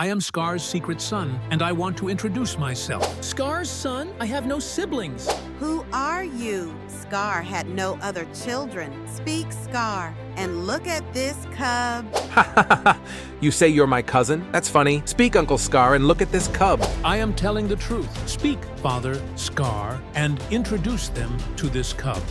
I am Scar's secret son, and I want to introduce myself. Scar's son? I have no siblings. Who are you? Scar had no other children. Speak, Scar, and look at this cub. Ha ha ha ha! You say you're my cousin? That's funny. Speak, Uncle Scar, and look at this cub. I am telling the truth. Speak, Father Scar, and introduce them to this cub.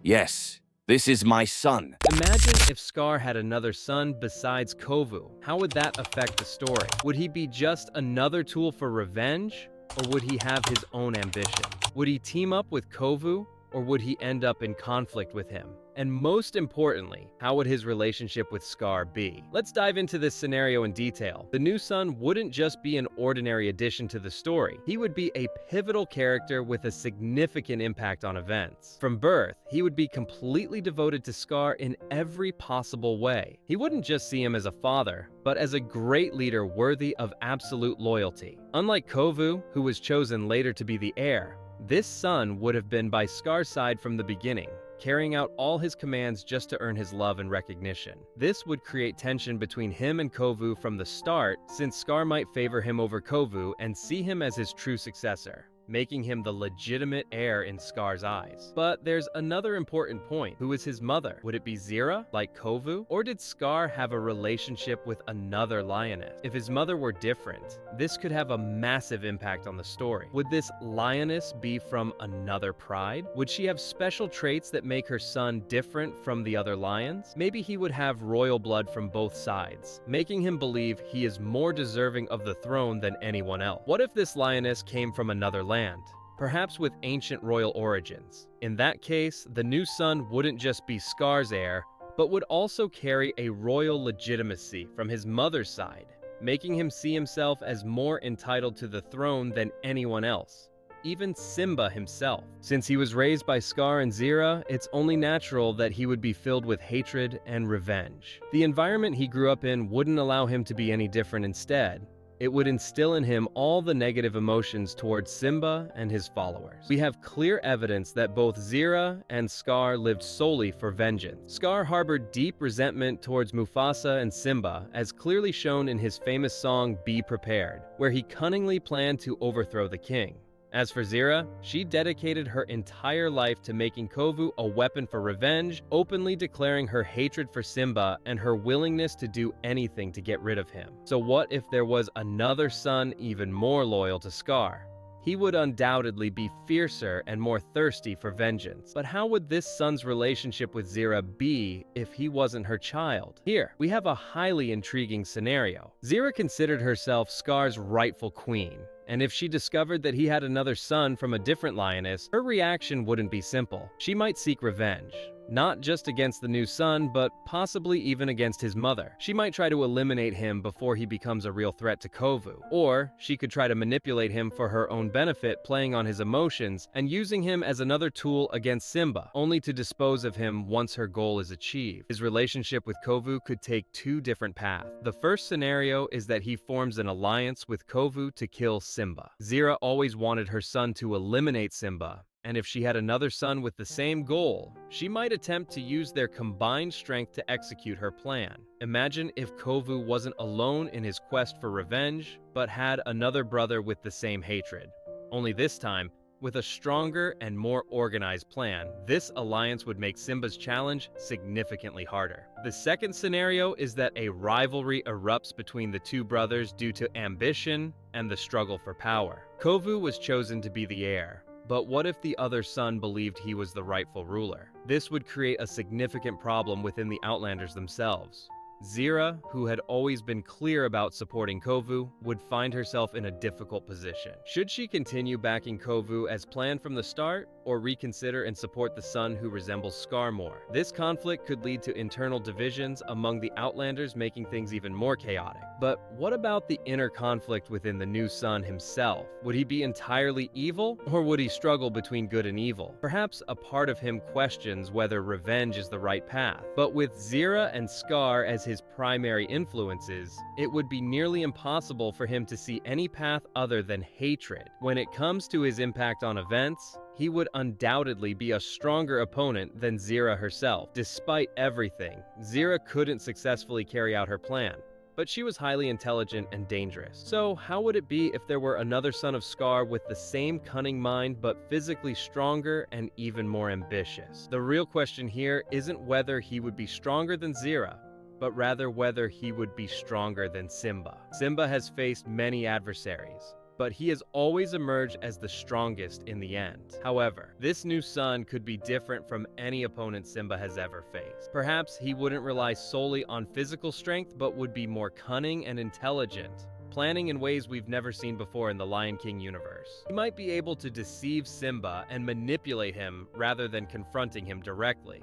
Yes, this is my son. Imagine if Scar had another son besides Kovu. How would that affect the story? Would he be just another tool for revenge, or would he have his own ambition? Would he team up with Kovu, or would he end up in conflict with him? And most importantly, how would his relationship with Scar be? Let's dive into this scenario in detail. The new son wouldn't just be an ordinary addition to the story. He would be a pivotal character with a significant impact on events. From birth, he would be completely devoted to Scar in every possible way. He wouldn't just see him as a father, but as a great leader worthy of absolute loyalty. Unlike Kovu, who was chosen later to be the heir, this son would have been by Scar's side from the beginning, carrying out all his commands just to earn his love and recognition. This would create tension between him and Kovu from the start, since Scar might favor him over Kovu and see him as his true successor, making him the legitimate heir in Scar's eyes. But there's another important point. Who is his mother? Would it be Zira, like Kovu? Or did Scar have a relationship with another lioness? If his mother were different, this could have a massive impact on the story. Would this lioness be from another pride? Would she have special traits that make her son different from the other lions? Maybe he would have royal blood from both sides, making him believe he is more deserving of the throne than anyone else. What if this lioness came from another land, perhaps with ancient royal origins? In that case, the new son wouldn't just be Scar's heir, but would also carry a royal legitimacy from his mother's side, making him see himself as more entitled to the throne than anyone else, even Simba himself. Since he was raised by Scar and Zira, it's only natural that he would be filled with hatred and revenge. The environment he grew up in wouldn't allow him to be any different. Instead, it would instill in him all the negative emotions towards Simba and his followers. We have clear evidence that both Zira and Scar lived solely for vengeance. Scar harbored deep resentment towards Mufasa and Simba, as clearly shown in his famous song Be Prepared, where he cunningly planned to overthrow the king. As for Zira, she dedicated her entire life to making Kovu a weapon for revenge, openly declaring her hatred for Simba and her willingness to do anything to get rid of him. So what if there was another son even more loyal to Scar? He would undoubtedly be fiercer and more thirsty for vengeance. But how would this son's relationship with Zira be if he wasn't her child? Here, we have a highly intriguing scenario. Zira considered herself Scar's rightful queen, and if she discovered that he had another son from a different lioness, her reaction wouldn't be simple. She might seek revenge, not just against the new son, but possibly even against his mother. She might try to eliminate him before he becomes a real threat to Kovu, or she could try to manipulate him for her own benefit, playing on his emotions and using him as another tool against Simba, only to dispose of him once her goal is achieved. His relationship with Kovu could take two different paths. The first scenario is that he forms an alliance with Kovu to kill Simba. Zira always wanted her son to eliminate Simba, and if she had another son with the same goal, she might attempt to use their combined strength to execute her plan. Imagine if Kovu wasn't alone in his quest for revenge, but had another brother with the same hatred. Only this time, with a stronger and more organized plan, this alliance would make Simba's challenge significantly harder. The second scenario is that a rivalry erupts between the two brothers due to ambition and the struggle for power. Kovu was chosen to be the heir, but what if the other son believed he was the rightful ruler? This would create a significant problem within the Outlanders themselves. Zira, who had always been clear about supporting Kovu, would find herself in a difficult position. Should she continue backing Kovu as planned from the start, or reconsider and support the son who resembles Scar more? This conflict could lead to internal divisions among the Outlanders, making things even more chaotic. But what about the inner conflict within the new son himself? Would he be entirely evil, or would he struggle between good and evil? Perhaps a part of him questions whether revenge is the right path. But with Zira and Scar as his his primary influences, it would be nearly impossible for him to see any path other than hatred. When it comes to his impact on events, he would undoubtedly be a stronger opponent than Zira herself. Despite everything, Zira couldn't successfully carry out her plan, but she was highly intelligent and dangerous. So how would it be if there were another son of Scar with the same cunning mind but physically stronger and even more ambitious? The real question here isn't whether he would be stronger than Zira, but rather whether he would be stronger than Simba. Simba has faced many adversaries, but he has always emerged as the strongest in the end. However, this new son could be different from any opponent Simba has ever faced. Perhaps he wouldn't rely solely on physical strength, but would be more cunning and intelligent, planning in ways we've never seen before in the Lion King universe. He might be able to deceive Simba and manipulate him rather than confronting him directly,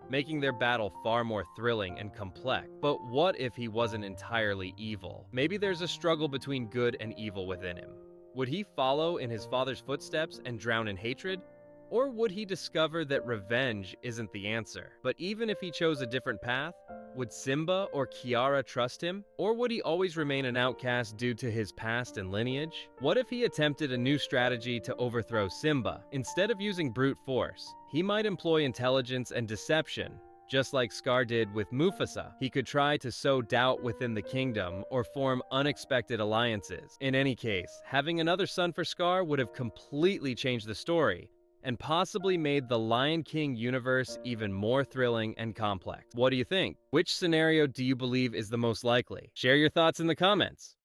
making their battle far more thrilling and complex. But what if he wasn't entirely evil? Maybe there's a struggle between good and evil within him. Would he follow in his father's footsteps and drown in hatred? Or would he discover that revenge isn't the answer? But even if he chose a different path, would Simba or Kiara trust him? Or would he always remain an outcast due to his past and lineage? What if he attempted a new strategy to overthrow Simba? Instead of using brute force, he might employ intelligence and deception, just like Scar did with Mufasa. He could try to sow doubt within the kingdom or form unexpected alliances. In any case, having another son for Scar would have completely changed the story, and possibly made the Lion King universe even more thrilling and complex. What do you think? Which scenario do you believe is the most likely? Share your thoughts in the comments.